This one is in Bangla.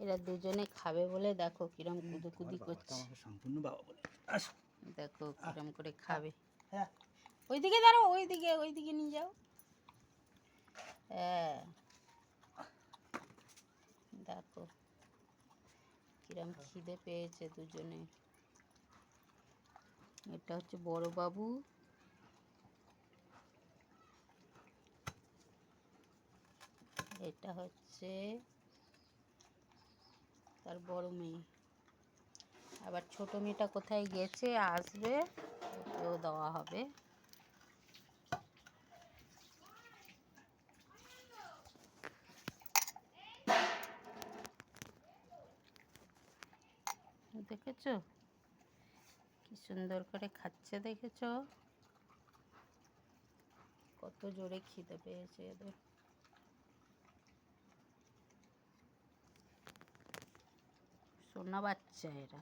এরা দুজনে খাবে বলে দেখো কিরম কুদুকুদি করছে। সম্পূর্ণ বাবা বলে দেখো কিরম করে খাবে। ওইদিকে দাঁড়ো, ওইদিকে নিয়ে যাও। হ্যাঁ দেখো কিরম খিদে পেয়েছে দুজনে। এটা হচ্ছে বড় বাবু, এটা হচ্ছে তার বড় মেয়ে। আবার ছোট মেয়েটা কোথায় গেছে, আসবে, ওকেও দেওয়া হবে। দেখেছো কি সুন্দর করে খাচ্ছে, দেখেছো কত জোরে খিদে পেয়েছে এদের। সোনা বাচ্চা এরা।